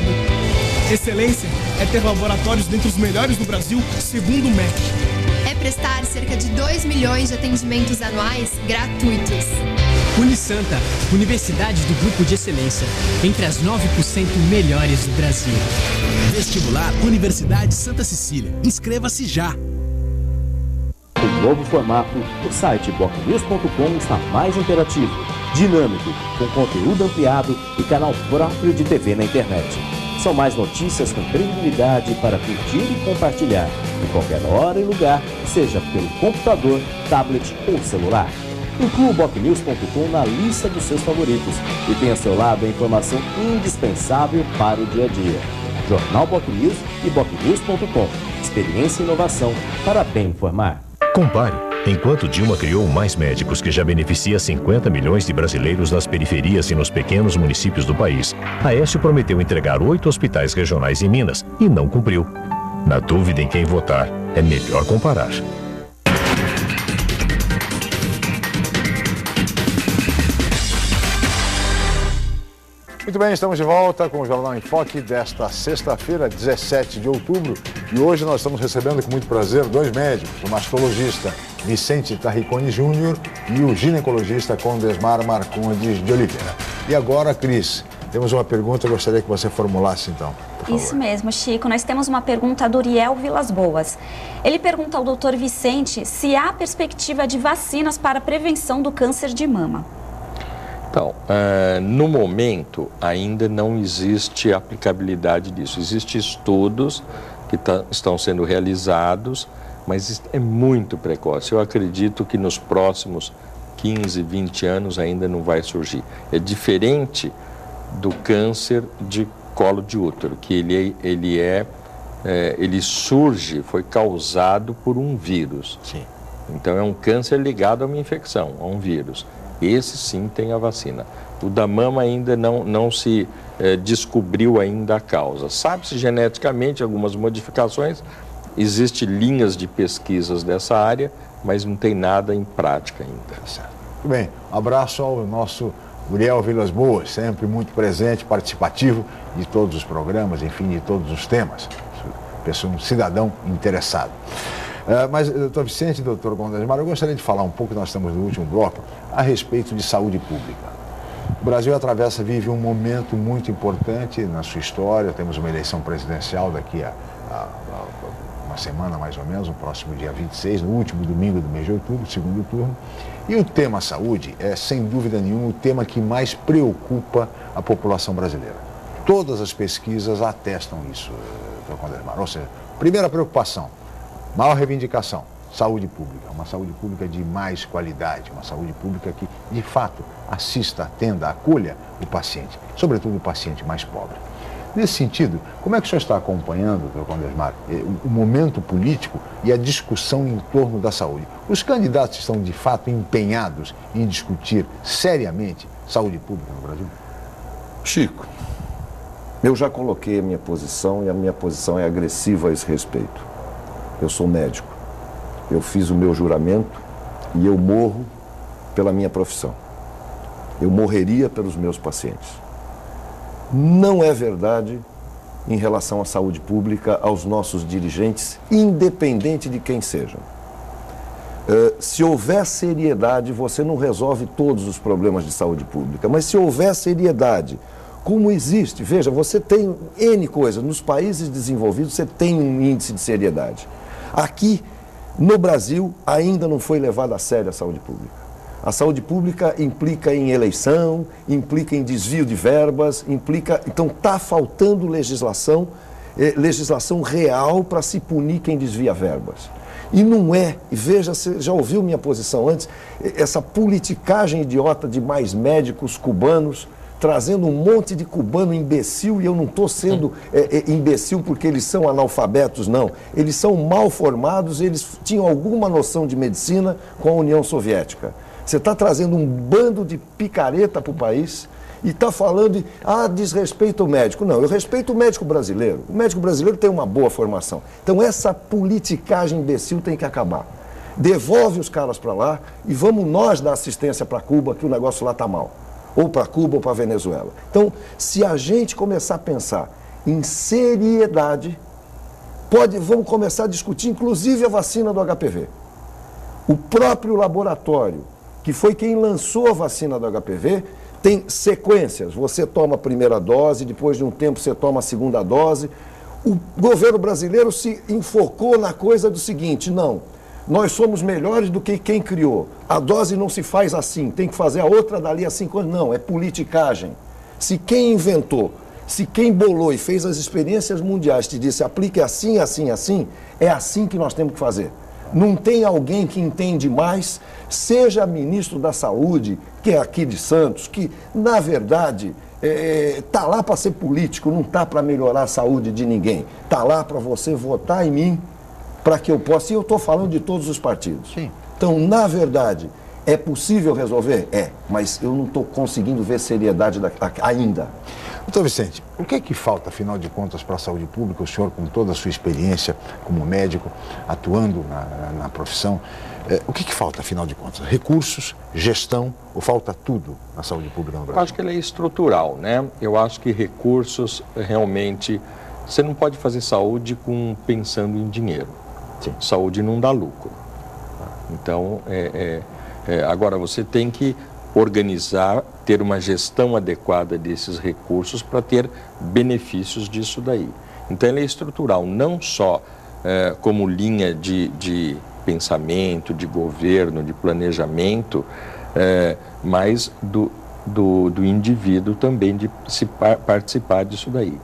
Excelência é ter laboratórios dentre os melhores do Brasil, segundo o MEC. É prestar cerca de 2 milhões de atendimentos anuais gratuitos. Unisanta, Universidade do Grupo de Excelência, entre as 9% melhores do Brasil. Vestibular Universidade Santa Cecília. Inscreva-se já! O novo formato do site bocnews.com está mais interativo, dinâmico, com conteúdo ampliado e canal próprio de TV na internet. São mais notícias com credibilidade para curtir e compartilhar, em qualquer hora e lugar, seja pelo computador, tablet ou celular. Inclua o BocNews.com na lista dos seus favoritos e tenha ao seu lado a informação indispensável para o dia a dia. Jornal BocNews e BocNews.com. Experiência e inovação para bem informar. Compare. Enquanto Dilma criou mais médicos, que já beneficia 50 milhões de brasileiros nas periferias e nos pequenos municípios do país, Aécio prometeu entregar 8 hospitais regionais em Minas e não cumpriu. Na dúvida em quem votar, é melhor comparar. Muito bem, estamos de volta com o Jornal em Foque desta sexta-feira, 17 de outubro. E hoje nós estamos recebendo com muito prazer 2 médicos, o mastologista Vicente Tarriconi Júnior e o ginecologista Condesmar Marcondes de Oliveira. E agora, Cris, temos uma pergunta, eu gostaria que você formulasse então. Isso mesmo, Chico. Nós temos uma pergunta do Uriel Vilas Boas. Ele pergunta ao doutor Vicente se há perspectiva de vacinas para a prevenção do câncer de mama. Então, no momento, ainda não existe aplicabilidade disso. Existem estudos que estão sendo realizados, mas é muito precoce. Eu acredito que nos próximos 15, 20 anos ainda não vai surgir. É diferente do câncer de colo de útero, que ele surge, foi causado por um vírus. Sim. Então, é um câncer ligado a uma infecção, a um vírus. Esse sim tem a vacina. O da mama ainda não se descobriu ainda a causa. Sabe-se geneticamente algumas modificações, existem linhas de pesquisas dessa área, mas não tem nada em prática ainda. Muito bem, um abraço ao nosso Uriel Vilas Boas, sempre muito presente, participativo de todos os programas, enfim, de todos os temas. Pessoa, um cidadão interessado. Mas, doutor Vicente e doutor Condesmar, eu gostaria de falar um pouco, nós estamos no último bloco, a respeito de saúde pública. O Brasil vive um momento muito importante na sua história, temos uma eleição presidencial daqui a uma semana mais ou menos, no próximo dia 26, no último domingo do mês de outubro, segundo turno. E o tema saúde é, sem dúvida nenhuma, o tema que mais preocupa a população brasileira. Todas as pesquisas atestam isso, doutor Condesmar. Ou seja, primeira preocupação, maior reivindicação, saúde pública, uma saúde pública de mais qualidade, uma saúde pública que, de fato, assista, atenda, acolha o paciente, sobretudo o paciente mais pobre. Nesse sentido, como é que o senhor está acompanhando, doutor Condesmar, o momento político e a discussão em torno da saúde? Os candidatos estão, de fato, empenhados em discutir seriamente saúde pública no Brasil? Chico, eu já coloquei a minha posição e a minha posição é agressiva a esse respeito. Eu sou médico, eu fiz o meu juramento e eu morro pela minha profissão. Eu morreria pelos meus pacientes. Não é verdade em relação à saúde pública, aos nossos dirigentes, independente de quem sejam. Se houver seriedade, você não resolve todos os problemas de saúde pública, mas se houver seriedade, como existe, veja, você tem N coisas, nos países desenvolvidos você tem um índice de seriedade. Aqui, no Brasil, ainda não foi levada a sério a saúde pública. A saúde pública implica em eleição, implica em desvio de verbas, implica... Então, está faltando legislação real para se punir quem desvia verbas. E não é, veja, você já ouviu minha posição antes, essa politicagem idiota de mais médicos cubanos, trazendo um monte de cubano imbecil, e eu não estou sendo imbecil porque eles são analfabetos, não. Eles são mal formados, eles tinham alguma noção de medicina com a União Soviética. Você está trazendo um bando de picareta para o país e está falando de, desrespeito ao médico. Não, eu respeito o médico brasileiro. O médico brasileiro tem uma boa formação. Então essa politicagem imbecil tem que acabar. Devolve os caras para lá e vamos nós dar assistência para Cuba, que o negócio lá está mal. Ou para Cuba ou para Venezuela. Então, se a gente começar a pensar em seriedade, vamos começar a discutir inclusive a vacina do HPV. O próprio laboratório, que foi quem lançou a vacina do HPV, tem sequências. Você toma a primeira dose, depois de um tempo você toma a segunda dose. O governo brasileiro se enfocou na coisa do seguinte, não, nós somos melhores do que quem criou. A dose não se faz assim, tem que fazer a outra dali a 5 anos. Não, é politicagem. Se quem inventou, se quem bolou e fez as experiências mundiais te disse aplique assim, assim, assim, é assim que nós temos que fazer. Não tem alguém que entende mais, seja ministro da Saúde, que é aqui de Santos, que, na verdade, está lá para ser político, não está para melhorar a saúde de ninguém. Está lá para você votar em mim, para que eu possa... E eu estou falando de todos os partidos. Sim. Então, na verdade, é possível resolver? É, mas eu não estou conseguindo ver seriedade ainda. Doutor Vicente, o que é que falta, afinal de contas, para a saúde pública? O senhor, com toda a sua experiência como médico, atuando na profissão, o que falta, afinal de contas? Recursos, gestão, ou falta tudo na saúde pública no Brasil? Eu acho que ele é estrutural, né? Eu acho que recursos, realmente, você não pode fazer saúde pensando em dinheiro. Sim. Saúde não dá lucro. Então, agora você tem que organizar, ter uma gestão adequada desses recursos para ter benefícios disso daí. Então, ele é estrutural, não só como linha de pensamento, de governo, de planejamento, mas do indivíduo também de participar disso daí.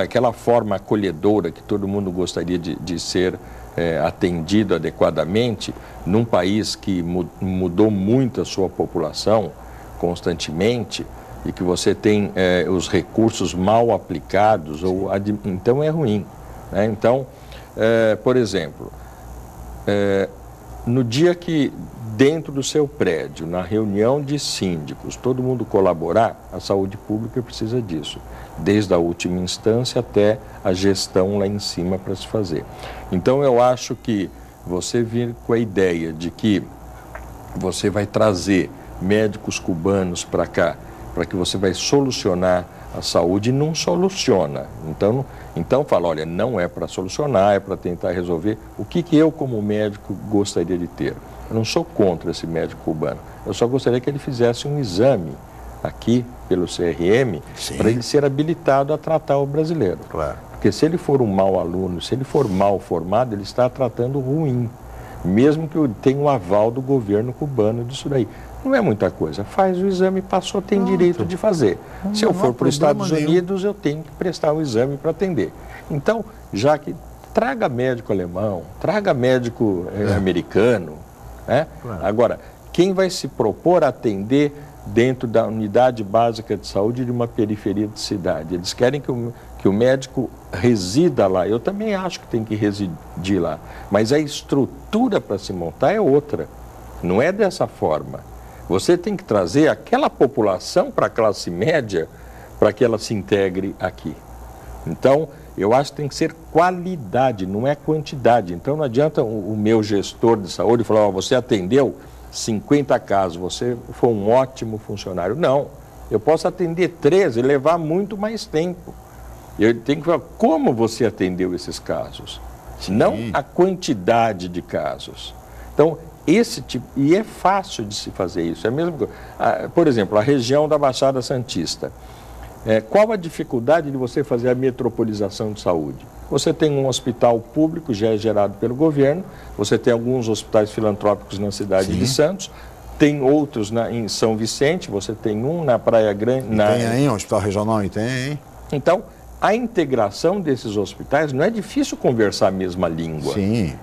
Aquela forma acolhedora que todo mundo gostaria de ser atendido adequadamente, num país que mudou muito a sua população constantemente e que você tem os recursos mal aplicados, então é ruim, né? Então, por exemplo, no dia que dentro do seu prédio, na reunião de síndicos, todo mundo colaborar, a saúde pública precisa disso, desde a última instância até a gestão lá em cima para se fazer. Então, eu acho que você vir com a ideia de que você vai trazer médicos cubanos para cá, para que você vai solucionar a saúde, não soluciona. Então fala, olha, não é para solucionar, é para tentar resolver. O que eu, como médico, gostaria de ter? Eu não sou contra esse médico cubano. Eu só gostaria que ele fizesse um exame aqui, pelo CRM, para ele ser habilitado a tratar o brasileiro. Claro. Porque se ele for um mau aluno, se ele for mal formado, ele está tratando ruim. Mesmo que tenha um aval do governo cubano disso daí. Não é muita coisa. Faz o exame, passou, tem direito de fazer. Se eu for para os Estados Unidos, eu tenho que prestar um exame para atender. Então, já que traga médico alemão, traga médico americano, né? Claro. Agora, quem vai se propor a atender dentro da unidade básica de saúde de uma periferia de cidade? Eles querem que o médico resida lá. Eu também acho que tem que residir lá. Mas a estrutura para se montar é outra. Não é dessa forma. Você tem que trazer aquela população para a classe média para que ela se integre aqui. Então, eu acho que tem que ser qualidade, não é quantidade. Então, não adianta o meu gestor de saúde falar, você atendeu 50 casos, você foi um ótimo funcionário. Não, eu posso atender 13 e levar muito mais tempo. Eu tenho que falar como você atendeu esses casos, não a quantidade de casos. Então, esse tipo, e é fácil de se fazer isso, é mesmo. Por exemplo, a região da Baixada Santista. Qual a dificuldade de você fazer a metropolização de saúde? Você tem um hospital público, já é gerado pelo governo, você tem alguns hospitais filantrópicos na cidade de Santos, tem outros em São Vicente, você tem um na Praia Grande. Tem aí um hospital regional, e tem. Então, a integração desses hospitais, não é difícil conversar a mesma língua. Sim.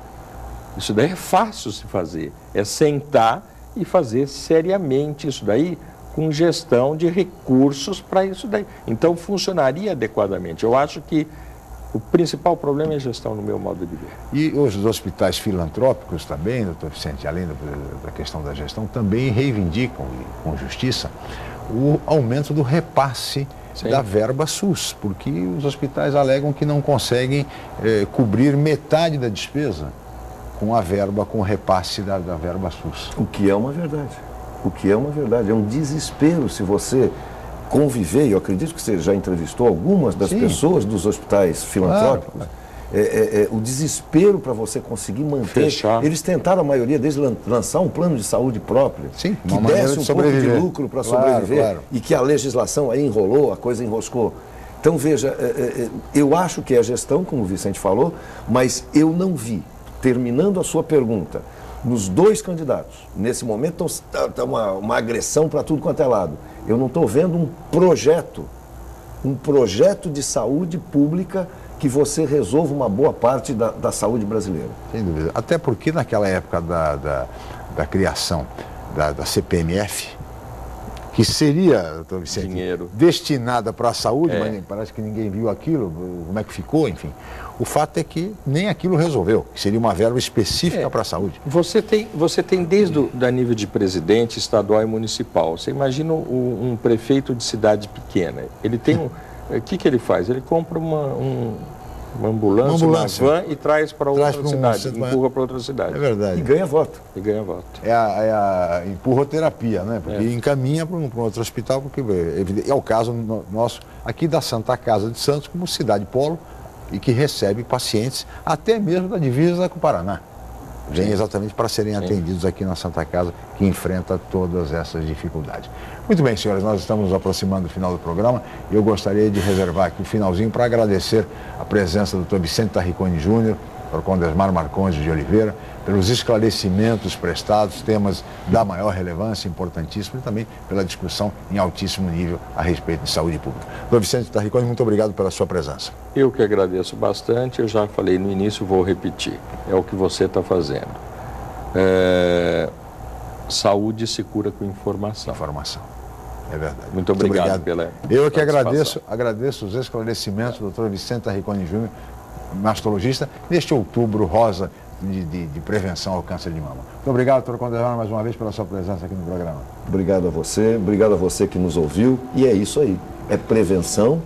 Isso daí é fácil se fazer, é sentar e fazer seriamente isso daí, com gestão de recursos para isso daí. Então, funcionaria adequadamente. Eu acho que o principal problema é a gestão, no meu modo de ver. E os hospitais filantrópicos também, doutor Vicente, além da questão da gestão, também reivindicam, com justiça, o aumento do repasse da verba SUS, porque os hospitais alegam que não conseguem cobrir metade da despesa com a verba, com o repasse da verba SUS. O que é uma verdade. O que é uma verdade. É um desespero se você conviver, eu acredito que você já entrevistou algumas das pessoas dos hospitais filantrópicos, claro. O desespero para você conseguir manter. Fechar. Eles tentaram, a maioria deles, lançar um plano de saúde próprio, que desse um pouco de lucro para sobreviver, e que a legislação aí enrolou, a coisa enroscou. Então, veja, eu acho que é a gestão, como o Vicente falou, mas eu não vi, terminando a sua pergunta, nos dois candidatos, nesse momento está uma agressão para tudo quanto é lado. Eu não estou vendo um projeto um projeto de saúde pública que você resolva uma boa parte da saúde brasileira. Sem dúvida. Até porque naquela época da criação da CPMF, que seria, doutor Vicente, dinheiro destinada para a saúde, mas parece que ninguém viu aquilo, como é que ficou, enfim. O fato é que nem aquilo resolveu, que seria uma verba específica para a saúde. Você tem desde o nível de presidente, estadual e municipal. Você imagina um prefeito de cidade pequena. Ele tem o que ele faz? Ele compra uma ambulância, uma van e traz para outra cidade, empurra para outra cidade. É verdade. E ganha voto. É a empurroterapia, né? Porque encaminha para um outro hospital, porque é o caso nosso aqui da Santa Casa de Santos, como cidade polo, e que recebe pacientes até mesmo da divisa com o Paraná. Vem exatamente para serem atendidos aqui na Santa Casa, que enfrenta todas essas dificuldades. Muito bem, senhores, nós estamos nos aproximando do final do programa e eu gostaria de reservar aqui o finalzinho para agradecer a presença do Dr. Vicente Tarriconi Júnior, Dr. Condesmar Marcondes de Oliveira, pelos esclarecimentos prestados, temas da maior relevância, importantíssimos, e também pela discussão em altíssimo nível a respeito de saúde pública. Dr. Vicente Tarriconi, muito obrigado pela sua presença. Eu que agradeço bastante, eu já falei no início, vou repetir, é o que você está fazendo. Saúde se cura com informação. É verdade. Muito obrigado pela Eu que agradeço os esclarecimentos do Dr. Vicente Tarriconi Júnior, mastologista, neste outubro rosa de prevenção ao câncer de mama. Muito obrigado, doutor Condesmar, mais uma vez pela sua presença aqui no programa. Obrigado a você que nos ouviu, e é isso aí, é prevenção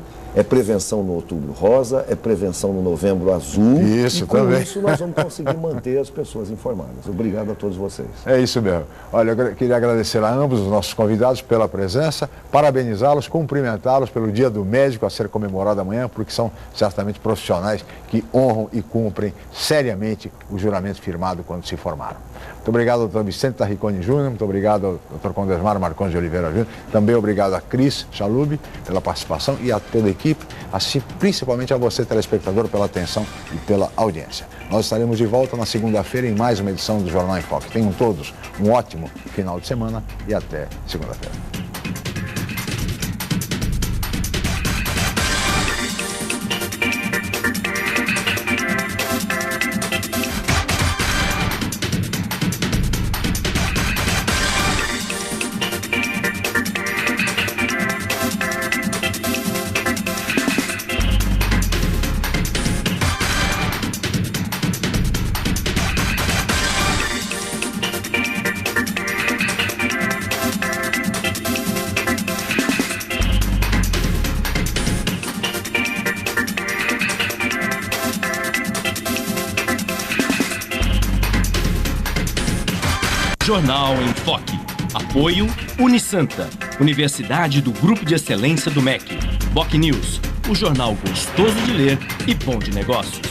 no Outubro Rosa, é prevenção no Novembro Azul. Isso, e com também. isso nós vamos conseguir manter as pessoas informadas. Obrigado a todos vocês. É isso mesmo. Olha, eu queria agradecer a ambos os nossos convidados pela presença, parabenizá-los, cumprimentá-los pelo Dia do Médico a ser comemorado amanhã, porque são certamente profissionais que honram e cumprem seriamente o juramento firmado quando se formaram. Muito obrigado ao doutor Vicente Tarriconi Júnior, muito obrigado ao doutor Condesmar Marcondes de Oliveira Júnior, também obrigado a Cris Chalub pela participação e a toda a equipe, assim principalmente a você, telespectador, pela atenção e pela audiência. Nós estaremos de volta na segunda-feira em mais uma edição do Jornal em Foque. Tenham todos um ótimo final de semana e até segunda-feira. Jornal em Foque. Apoio Unisanta, Universidade do Grupo de Excelência do MEC. Boc News, o jornal gostoso de ler e bom de negócios.